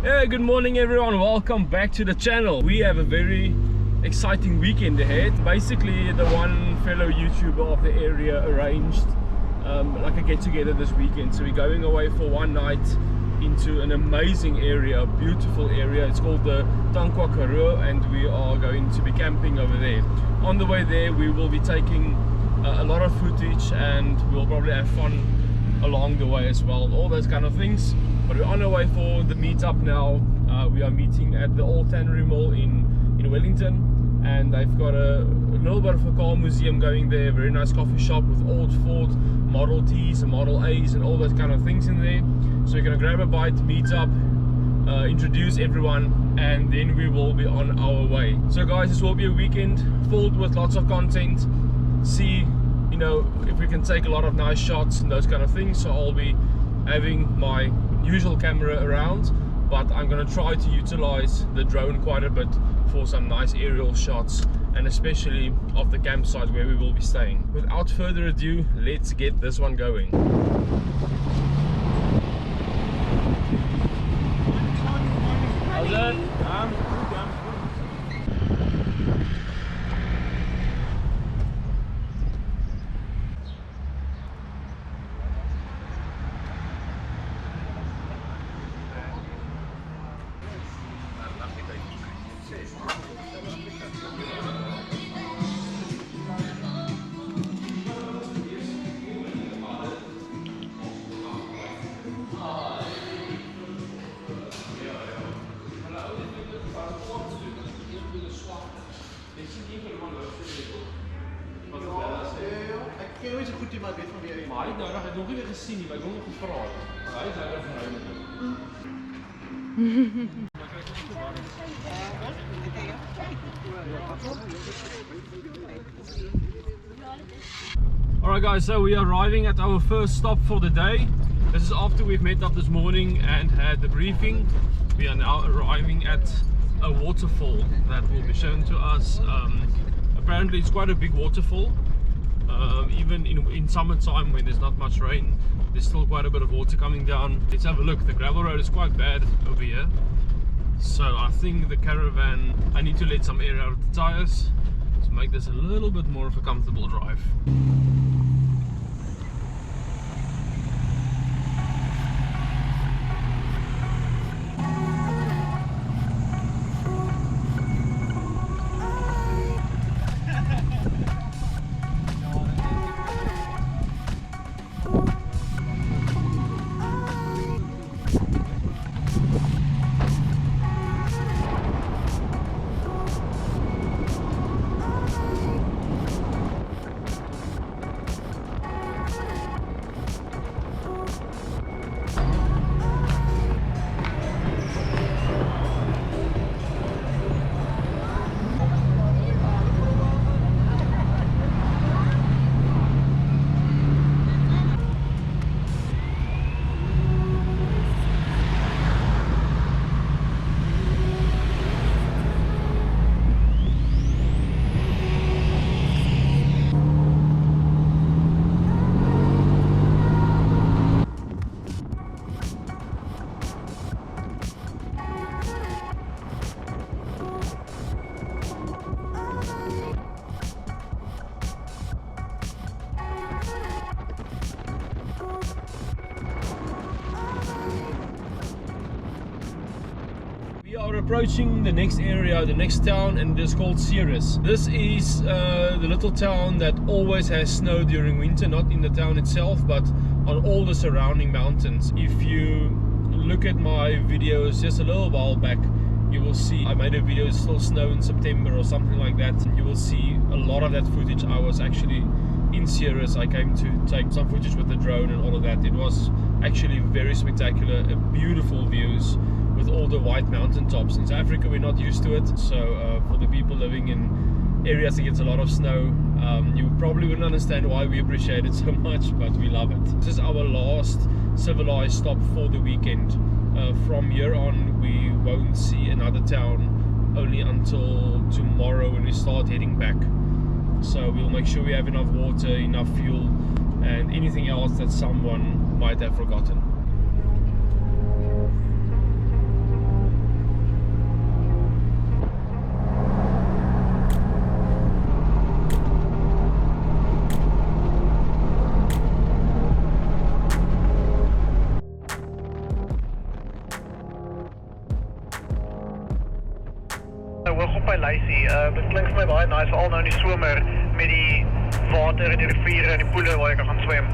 Hey, good morning everyone, welcome back to the channel. We have a very exciting weekend ahead. Basically, the one fellow YouTuber of the area arranged like a get together this weekend. So we're going away for one night into an amazing area, a beautiful area. It's called the Tankwa Karoo, and we are going to be camping over there. On the way there we will be taking a lot of footage, and we'll probably have fun along the way as well, all those kind of things. But we're on our way for the meetup now. We are meeting at the Old Tannery Mall in Wellington, and they've got a little bit of a car museum going there, very nice coffee shop with old Ford Model Ts and Model A's and all those kind of things in there. So we're gonna grab a bite, meet up, introduce everyone, and then we will be on our way. So guys, this will be a weekend filled with lots of content. See, you know, if we can take a lot of nice shots and those kind of things. So I'll be having my usual camera around, but I'm gonna try to utilize the drone quite a bit for some nice aerial shots, and especially of the campsite where we will be staying. Without further ado, let's get this one going. How's that? Ik weet niet goed die maar weet van wie hij is. Maar ik heb nog niet gezien, maar ik wil nog gevraagd. Hij is eigenlijk Alright guys, so we are arriving at our first stop for the day. This is after we've met up this morning and had the briefing. We are now arriving at a waterfall that will be shown to us. Apparently it's quite a big waterfall. Even in summertime when there's not much rain, there's still quite a bit of water coming down. Let's have a look. The gravel road is quite bad over here, so I think the caravan, I need to let some air out of the tires to make this a little bit more of a comfortable drive. We are approaching the next area, the next town, and it is called Ceres. This is the little town that always has snow during winter, not in the town itself, but on all the surrounding mountains. If you look at my videos just a little while back, you will see I made a video, it's still snow in September or something like that. You will see a lot of that footage. I was actually in Ceres. I came to take some footage with the drone and all of that. It was actually very spectacular, beautiful views with all the white mountain tops. In South Africa we're not used to it, so for the people living in areas that gets a lot of snow, you probably wouldn't understand why we appreciate it so much, but we love it. This is our last civilized stop for the weekend. From here on we won't see another town only until tomorrow when we start heading back. So we'll make sure we have enough water, enough fuel, and anything else that someone might have forgotten. hoog op by lysie. Dit klink vir my baie nice, veral nou in die somer met die water en die riviere en die poele waar jy kan gaan swem.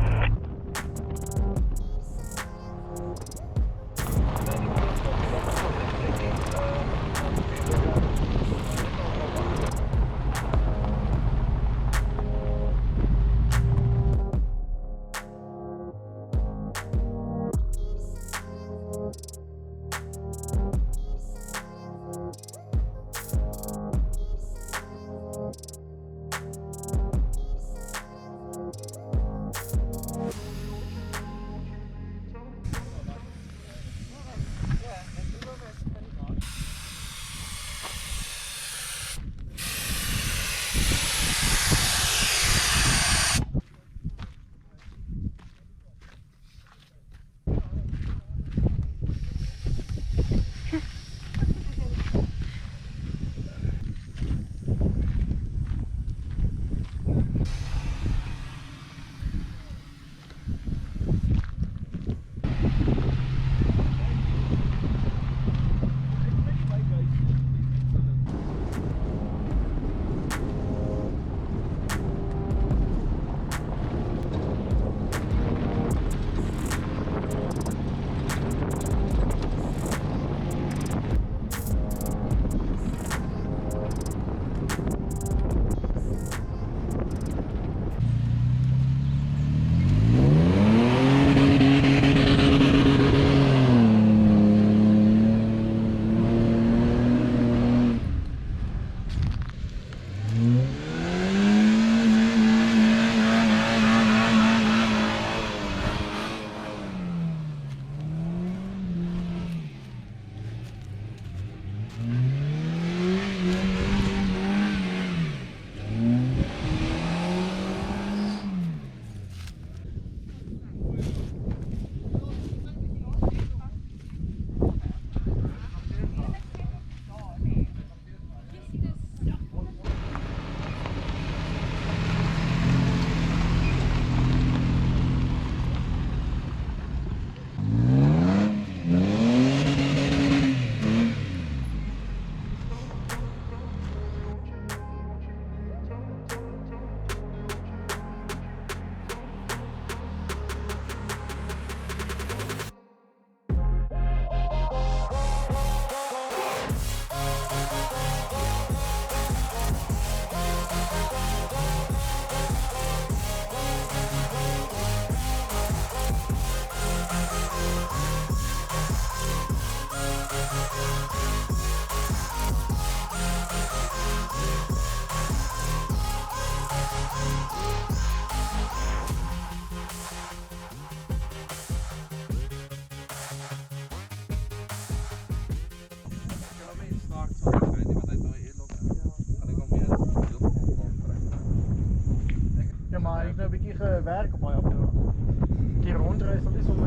Maar ik heb een beetje gewerkt op mij op een keer rondreizen, dat is om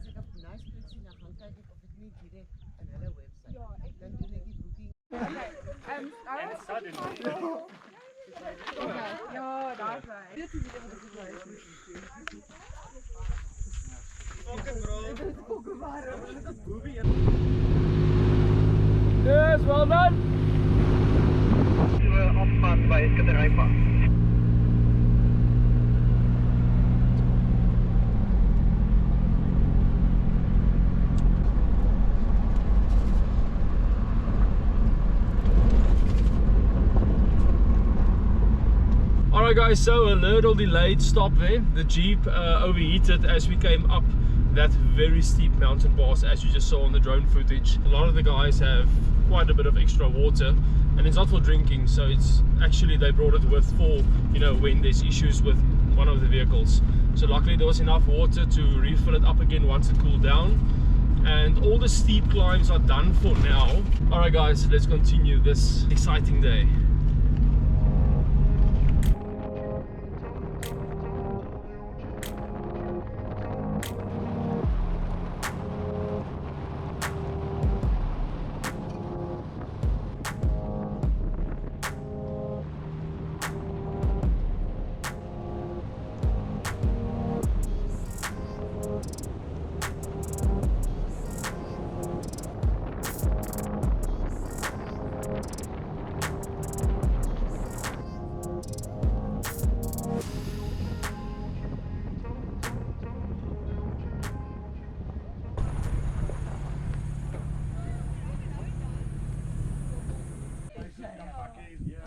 Als ik op de naastplek zie, dan gaan kijk ik of ik niet direct een hele website. Dan doe ik die boeking. Ja, daar zijn. Dit is weer wat ik zei. Yes, well done. So afpad by het Katbakkies Pass. Alright guys, so a little delayed stop there. The Jeep overheated as we came up that very steep mountain pass, as you just saw on the drone footage. A lot of the guys have quite a bit of extra water, and it's not for drinking, so it's actually they brought it with for, you know, when there's issues with one of the vehicles. So luckily there was enough water to refill it up again once it cooled down, and all the steep climbs are done for now. Alright guys, let's continue this exciting day.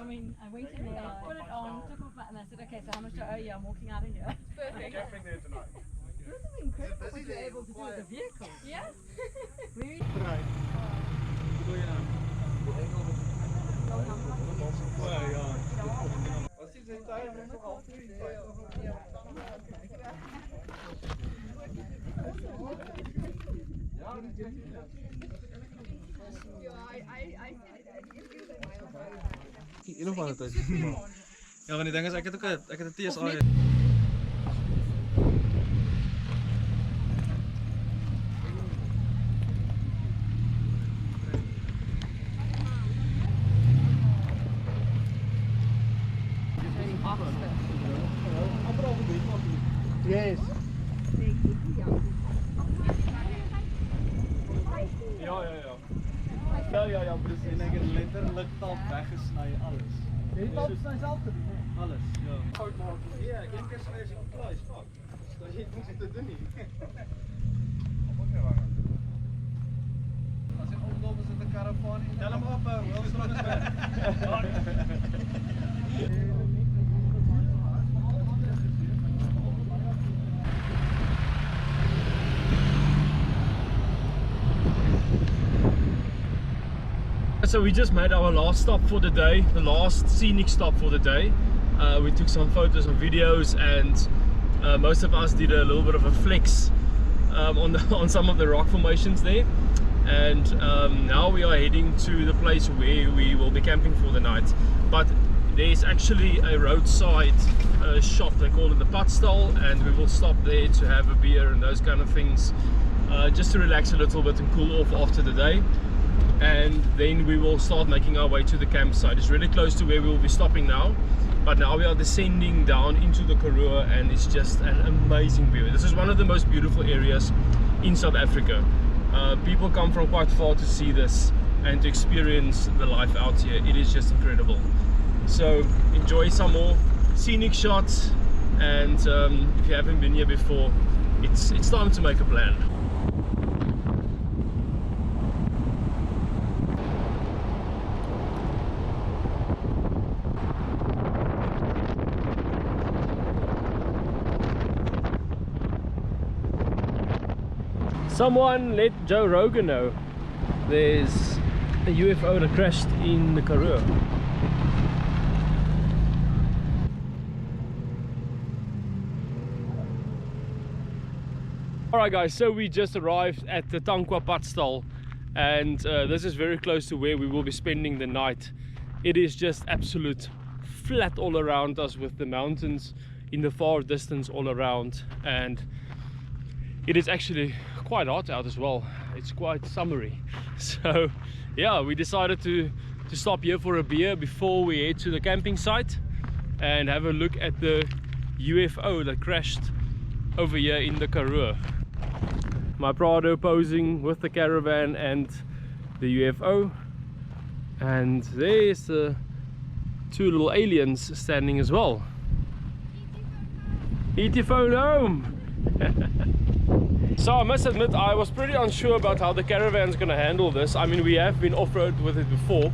I mean, I went in there, put it on, took off my, and I said, okay, so how much do I owe you? I'm walking out of here. Perfect. Camping there tonight. This is incredible what you're able to do with a vehicle. Yeah? Very Een of ander tyd. Ja, want die ding is ek het 'n TSA. Yes. Ja, precies. En ek het letterlik taal weggesny alles. Jy het alles nou self gedoen, hè? Alles, ja. Fout maak. Ja, ek een keer sny as ek klaar is, fuck. So jy het niks te doen nie. As ek oploop is dit 'n Caravan en tel hom op, Wilson is weg. So we just made our last stop for the day, the last scenic stop for the day. We took some photos and videos, and most of us did a little bit of a flex on some of the rock formations there. And now we are heading to the place where we will be camping for the night. But there's actually a roadside shop, they call it the Padstal, and we will stop there to have a beer and those kind of things, just to relax a little bit and cool off after the day. And then we will start making our way to the campsite. It's really close to where we will be stopping now, but now we are descending down into the Karoo, and it's just an amazing view. This is one of the most beautiful areas in South Africa. People come from quite far to see this and to experience the life out here. It is just incredible. So enjoy some more scenic shots, and if you haven't been here before, it's time to make a plan. Someone let Joe Rogan know there's a UFO that crashed in the Karoo. Alright guys, so we just arrived at the Tankwa Padstal, and this is very close to where we will be spending the night. It is just absolute flat all around us, with the mountains in the far distance all around, and it is actually quite hot out as well. It's quite summery. So yeah, we decided to stop here for a beer before we head to the camping site and have a look at the UFO that crashed over here in the Karoo. My Prado posing with the Caravan and the UFO, and there's the two little aliens standing as well. Eat your phone home. So I must admit, I was pretty unsure about how the Caravan's gonna handle this. I mean, we have been off-road with it before.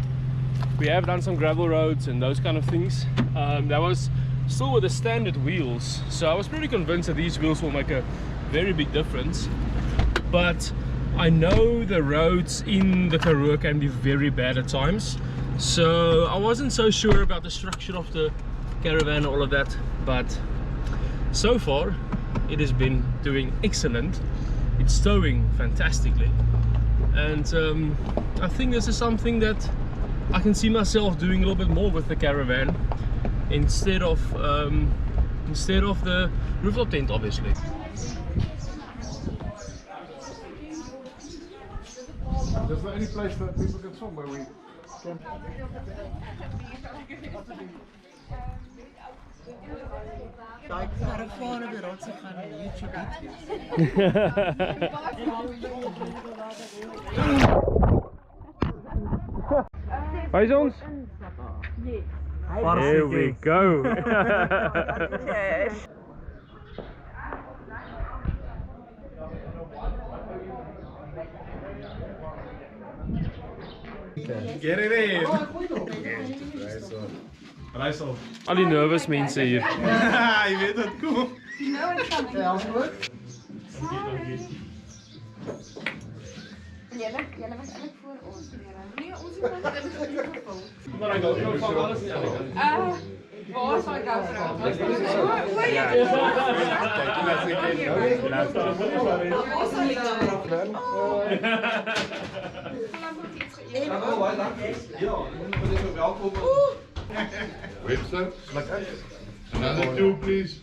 We have done some gravel roads and those kind of things. That was still with the standard wheels, so I was pretty convinced that these wheels will make a very big difference. But I know the roads in the Karoo can be very bad at times, so I wasn't so sure about the structure of the Caravan, all of that. But so far it has been doing excellent. It's towing fantastically, and I think this is something that I can see myself doing a little bit more with the Caravan instead of the rooftop tent, obviously. There's not any place that people can swim where we camp. Daai Caravan op die rotse gaan YouTube Waar is ons? Here we go. Get it in! Rijssel. Al die nervous mensen hier. Ja, je weet het, kom. Ja, alles goed? Julle was eigenlijk voor ons, Vera. Nee, ons is gewoon in het geval. Maar ik van alles niet aan. Waar is mijn GoPro? Webster, another two, please.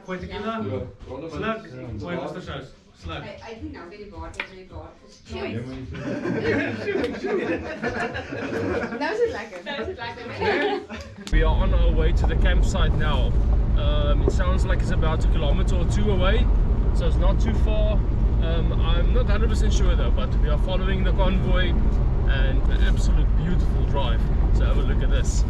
Gooi tequila, slak, gooi mosterdsaus. Slak. I think now very bought it, very bought. Nou is het lekker. We are on our way to the campsite now. It sounds like it's about a kilometer or two away, so it's not too far. I'm not 100% sure though, but we are following the convoy and an absolute beautiful drive. So have a look at this.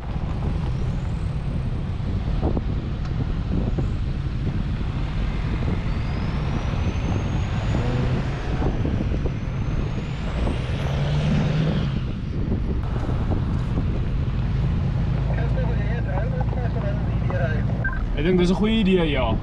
Ik denk dat is een goed idee, ja.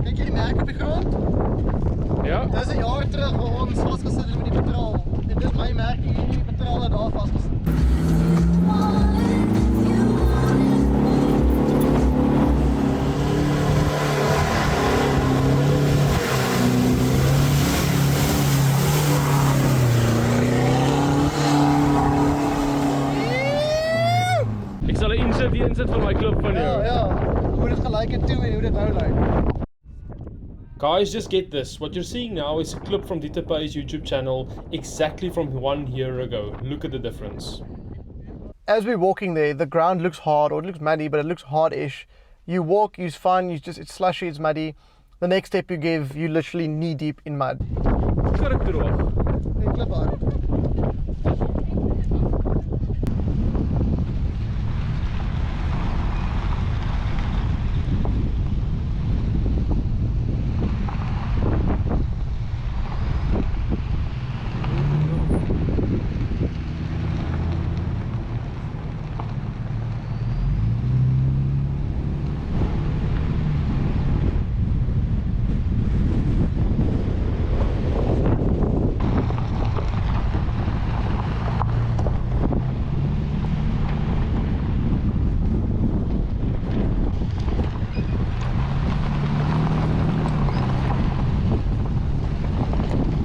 Kijk jullie merken op de grond? Ja? Dat is een jaar terug waar ons vastgezet is met die petrol. En dus mijn merk hier, die petrol er daar vastgezet. Ik zal die inzet van mijn club van jou. Ja, hoe het gelijk in toe en hoe dit nou lijkt. Guys, just get this. What you're seeing now is a clip from Dita Pai's YouTube channel exactly from 1 year ago. Look at the difference. As we're walking there, the ground looks hard, or it looks muddy, but it looks hard-ish. You walk, it's fun, it's slushy, it's muddy. The next step you give, you're literally knee-deep in mud. Kurk droog. Hey, klip hard.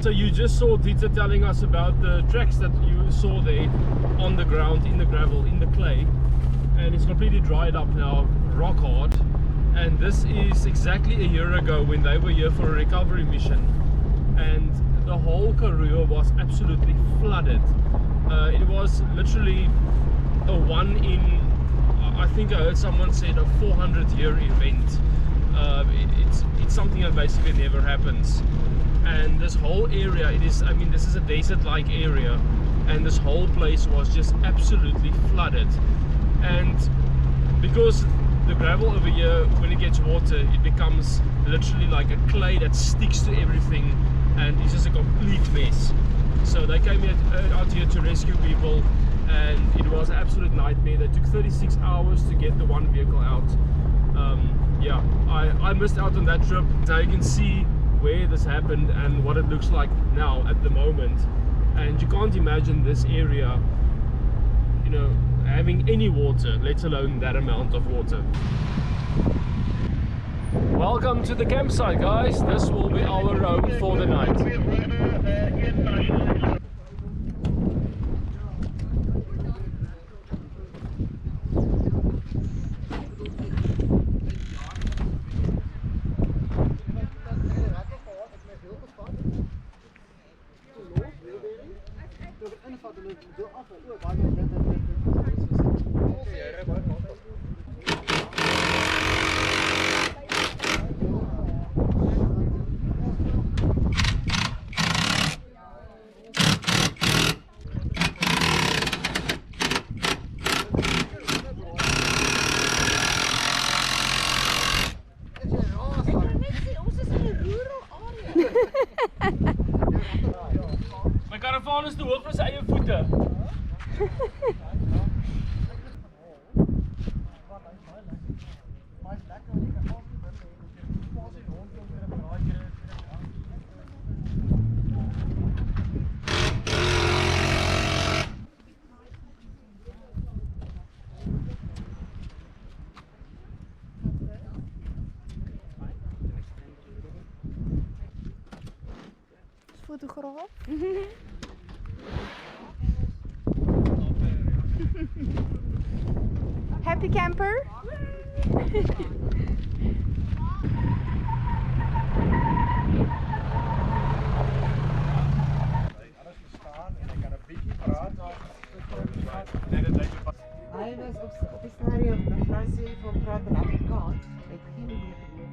So you just saw Dita telling us about the tracks that you saw there on the ground, in the gravel, in the clay, and it's completely dried up now, rock hard. And this is exactly a year ago when they were here for a recovery mission, and the whole Karoo was absolutely flooded. It was literally a one in, I think I heard someone said, a 400-year event. It's something that basically never happens. And this whole area, I mean this is a desert-like area, and this whole place was just absolutely flooded. And because the gravel over here, when it gets water, it becomes literally like a clay that sticks to everything, and it's just a complete mess. So they came out here to rescue people, and it was an absolute nightmare. They took 36 hours to get the one vehicle out. Yeah, I missed out on that trip. Now you can see where this happened and what it looks like now at the moment, and you can't imagine this area, you know, having any water, let alone that amount of water. Welcome to the campsite, guys. This will be our home for the night. My caravan is te hoog vir sy eie voete. Fotograaf. Happy camper. Hy was op die stadium, dan gaan sy van praat in Afrikaans. Ek geen idee geleer.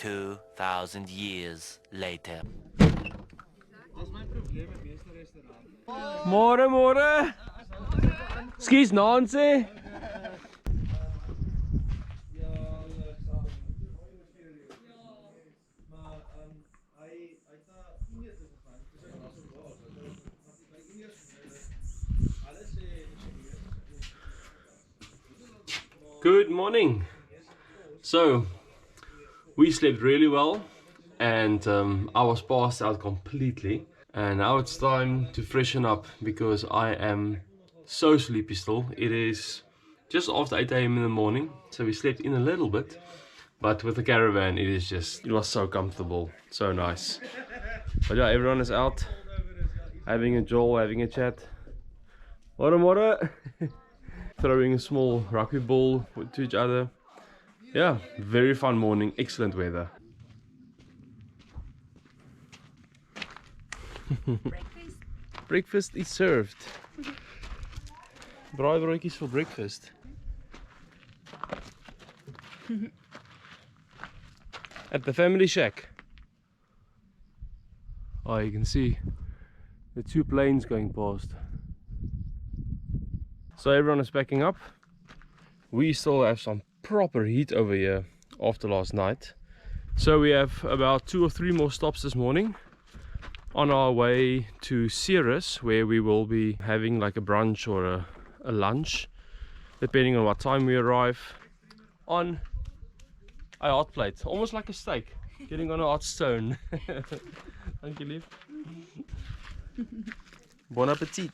$2,000 years later. Môre, môre. Skus Nancy. Good morning. So we slept really well, and I was passed out completely, and now it's time to freshen up because I am so sleepy still. It is just after 8 AM in the morning, so we slept in a little bit, but with the caravan it was so comfortable, so nice. But yeah, everyone is out having a jolt, having a chat. What? Throwing a small rugby ball to each other. Yeah, very fun morning, excellent weather. Breakfast is served. Braaibroodjies for breakfast. At the family shack. Oh, you can see the 2 planes going past. So everyone is packing up. We still have some proper heat over here after last night, so we have about 2 or 3 more stops this morning on our way to Ceres, where we will be having like a brunch or a lunch, depending on what time we arrive, on a hot plate, almost like a steak getting on a hot stone. Thank you, lief. Bon appetit.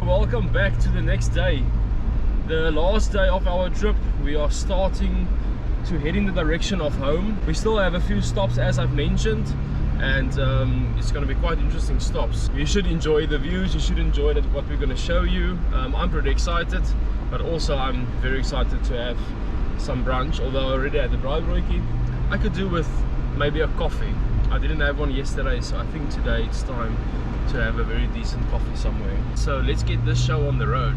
Welcome back to the next day, the last day of our trip. We are starting to head in the direction of home. We still have a few stops, as I've mentioned, and it's going to be quite interesting stops. You should enjoy the views, you should enjoy what we're going to show you. I'm pretty excited, but also I'm very excited to have some brunch, although I already had the braaibroodjie. I could do with maybe a coffee. I didn't have one yesterday, so I think today it's time to have a very decent coffee somewhere. So let's get this show on the road.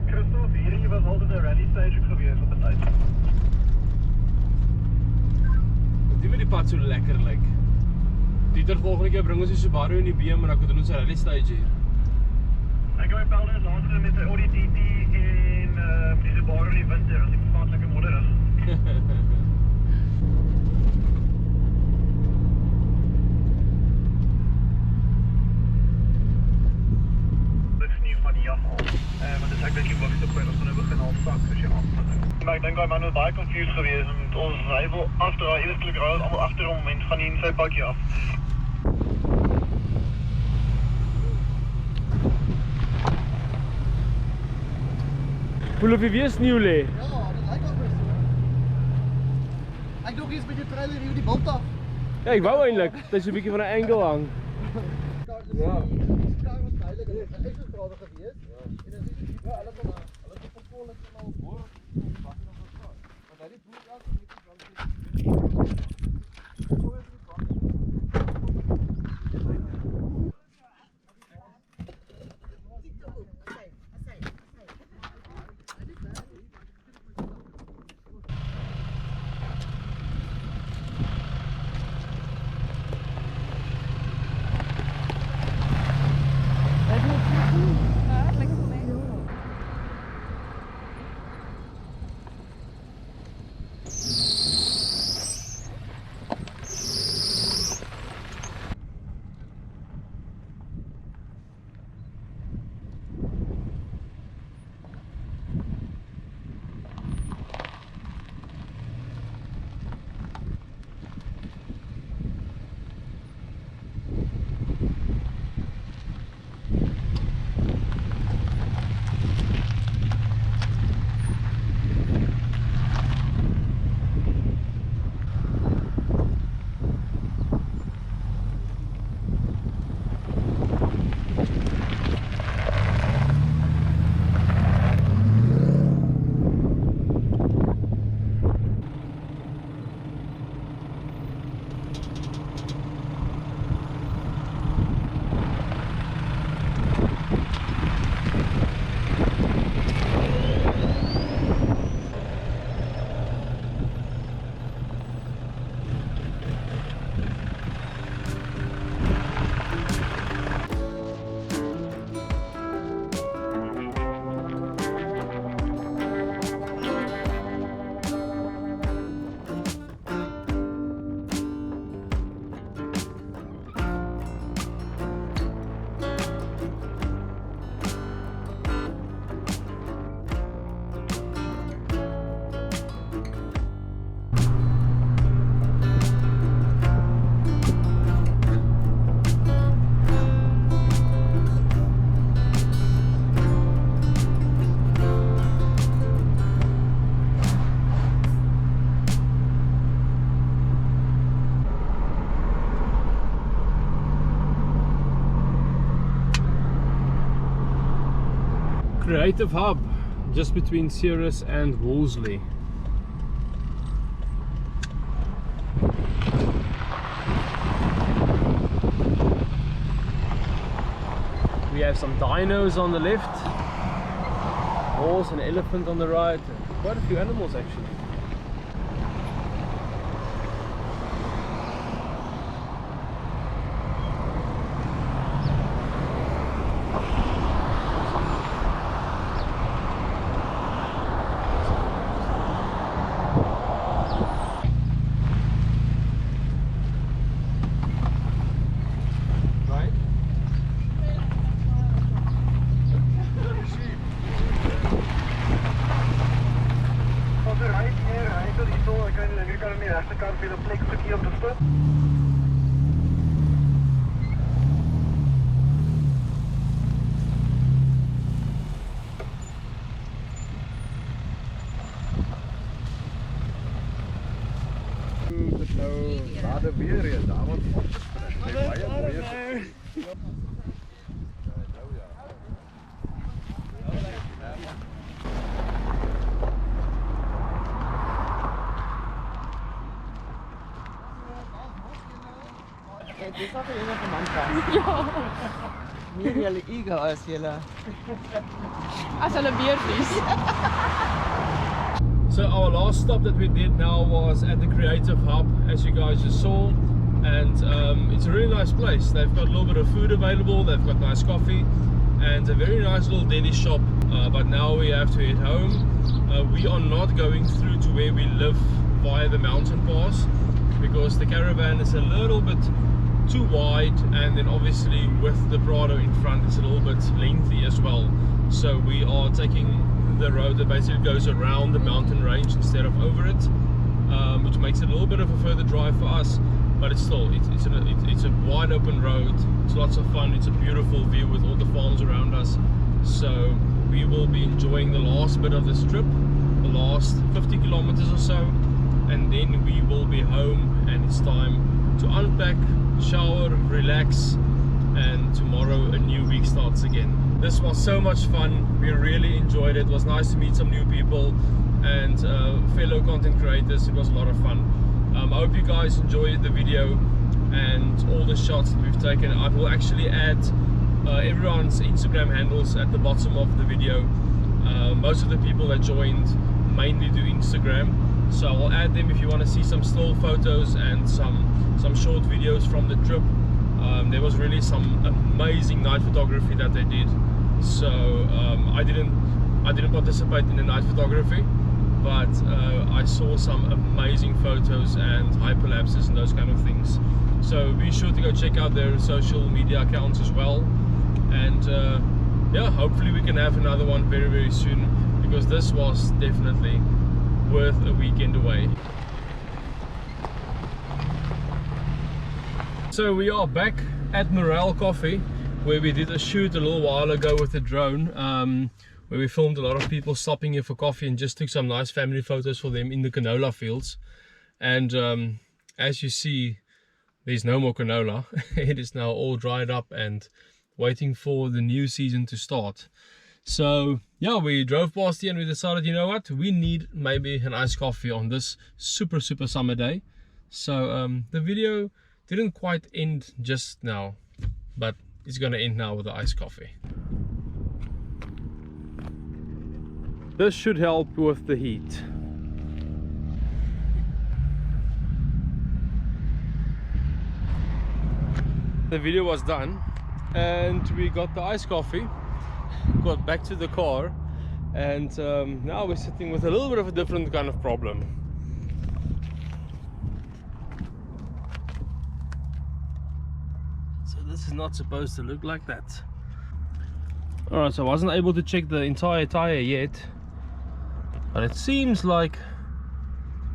Christoff, hierdie was altijd een rally stage geweest op de tijd. Die met die pad so lekker lyk. Dieter, volgende keer bring ons die Subaru in die BM en dan kan ons 'n rally stage hier. Ik heb mijn pelden later met de Audi TT en die Subaru in die winter, als die gevaarlijke modder is. Dit is nieuw van die jas al. Want het is eigenlijk die boogste punt, als we nu beginnen al zak, dus je af. Maar ik denk dat mijn man baie confused geweest, want ons hij wil afdraaien, eerlijk rijden allemaal achterom en van die zijn pakje af. Voel of jy weer sneeu lê. Ja, dit lyk al best. Ek dink jy's met jou trailer hier die bult af. Ja, ek wou eintlik, dit is 'n bietjie van 'n angle hang. Ja. Die kar was duidelik, dit is ekstra grade gewees. Ja. En dan sê jy, ja, hulle het vervolg het nou hoor. Wat nog wat. Maar daai boek as jy net dan sê. creative hub just between Ceres and Wolseley. We have some dinos on the left, horse and elephant on the right, quite a few animals actually. Dis al vir enige man pas. Ja. Meer julle ego as julle. As hulle weer vlies. So our last stop that we did now was at the Creative Hub, as you guys just saw, and it's a really nice place. They've got a little bit of food available, they've got nice coffee and a very nice little deli shop, but now we have to head home. We are not going through to where we live via the mountain pass because the caravan is a little bit too wide, and then obviously with the Prado in front it's a little bit lengthy as well. So we are taking the road that basically goes around the mountain range instead of over it, which makes it a little bit of a further drive for us, but it's still it's a wide open road. It's lots of fun. It's a beautiful view with all the farms around us. So we will be enjoying the last bit of this trip, the last 50 kilometers or so, and then we will be home and it's time to unpack, shower, relax, and tomorrow a new week starts again. This was so much fun. We really enjoyed it. It was nice to meet some new people and fellow content creators. It was a lot of fun. I hope you guys enjoyed the video and all the shots that we've taken. I will actually add everyone's Instagram handles at the bottom of the video. Most of the people that joined mainly do Instagram, so I'll add them if you want to see some still photos and some short videos from the trip. There was really some amazing night photography that they did. So I didn't participate in the night photography, but I saw some amazing photos and hyperlapses and those kind of things. So be sure to go check out their social media accounts as well. And yeah, hopefully we can have another one very, very soon, because this was definitely worth a weekend away. So we are back at Morale Coffee, where we did a shoot a little while ago with the drone, where we filmed a lot of people stopping here for coffee and just took some nice family photos for them in the canola fields. And as you see, there's no more canola. It is now all dried up and waiting for the new season to start. So yeah, we drove past here and we decided, you know what, we need maybe an iced coffee on this super summer day. So the video didn't quite end just now, but it's gonna end now with the iced coffee. This should help with the heat. The video was done and we got the iced coffee, got back to the car, and now we're sitting with a little bit of a different kind of problem. So this is not supposed to look like that. Alright, so I wasn't able to check the entire tire yet, but it seems like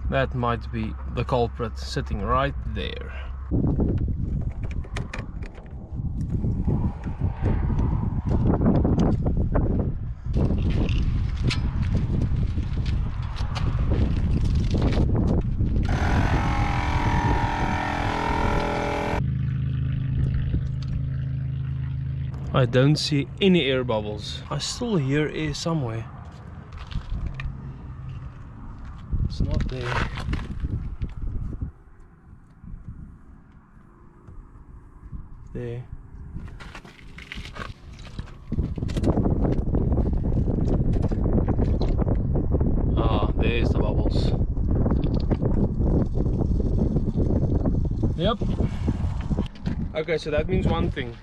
that might be the culprit sitting right there. I don't see any air bubbles. I still hear air somewhere. It's not there. There. Ah, there's the bubbles. Yep. Okay, so that means one thing.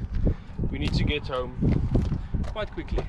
We need to get home quite quickly.